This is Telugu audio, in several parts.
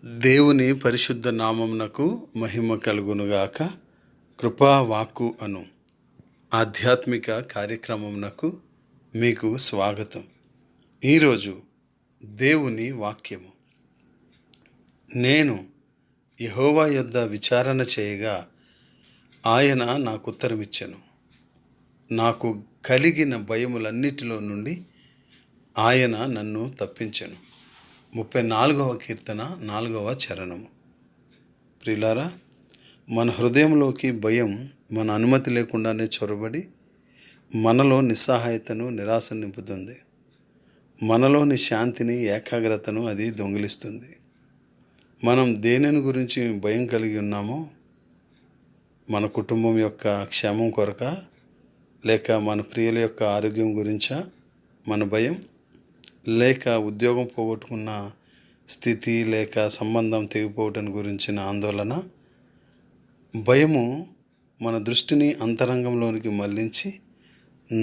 దేవుని పరిశుద్ధ నామమునకు మహిమ కలుగునుగాక. కృపా వాక్కు అను ఆధ్యాత్మిక కార్యక్రమమునకు మీకు స్వాగతం. ఈరోజు దేవుని వాక్యము. నేను యెహోవా యొద్ద విచారణ చేయగా ఆయన నాకు ఉత్తరమిచ్చెను. నాకు కలిగిన భయములన్నిటిలో నుండి ఆయన నన్ను తప్పించెను. 34వ కీర్తన 4వ చరణము. ప్రియులారా, మన హృదయంలోకి భయం మన అనుమతి లేకుండానే చొరబడి మనలో నిస్సహాయతను, నిరాశను నింపుతుంది. మనలోని శాంతిని, ఏకాగ్రతను అది దొంగిలిస్తుంది. మనం దేనిని గురించి భయం కలిగి ఉన్నామో, మన కుటుంబం యొక్క క్షేమం కొరక, లేక మన ప్రియుల యొక్క ఆరోగ్యం గురించా మన భయం, లేక ఉద్యోగం పోగొట్టుకున్న స్థితి, లేక సంబంధం తెగిపోవటం గురించిన ఆందోళన. భయము మన దృష్టిని అంతరంగంలోనికి మళ్లించి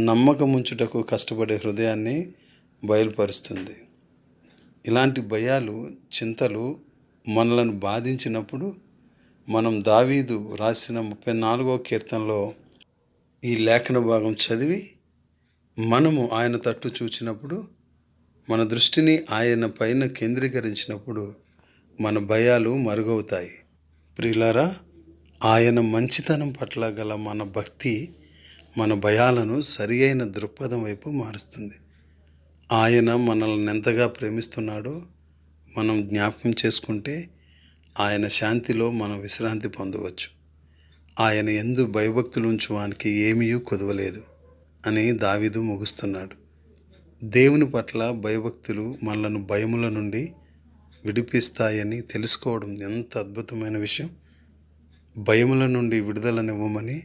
నమ్మకముంచుటకు కష్టపడే హృదయాన్ని బయలుపరుస్తుంది. ఇలాంటి భయాలు, చింతలు మనలను బాధించినప్పుడు మనం దావీదు రాసిన 34వ కీర్తనలో ఈ లేఖన భాగం చదివి మనము ఆయన తట్టు చూచినప్పుడు, మన దృష్టిని ఆయన పైన కేంద్రీకరించినప్పుడు మన భయాలు మరుగవుతాయి. ప్రియులారా, ఆయన మంచితనం పట్ల గల మన భక్తి మన భయాలను సరి అయిన దృక్పథం వైపు మారుస్తుంది. ఆయన మనల్ని ఎంతగా ప్రేమిస్తున్నాడో మనం జ్ఞాపకం చేసుకుంటే ఆయన శాంతిలో మనం విశ్రాంతి పొందవచ్చు. ఆయన యందు భయభక్తులు ఉంచువానికి ఏమీ కొదవలేదు అని దావీదు ముగుస్తున్నాడు. దేవుని పట్ల భయభక్తులు మనలను భయముల నుండి విడిపిస్తాయని తెలుసుకోవడం ఎంత అద్భుతమైన విషయం. భయముల నుండి విడుదలనివ్వమని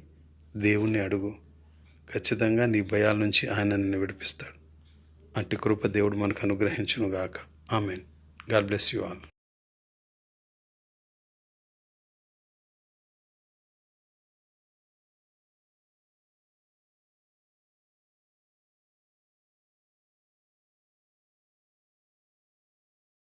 దేవుణ్ణి అడుగు. ఖచ్చితంగా నీ భయాల నుంచి ఆయన నిన్ను విడిపిస్తాడు. అట్టి కృప దేవుడు మనకు అనుగ్రహించునుగాక. Amen. God bless you all.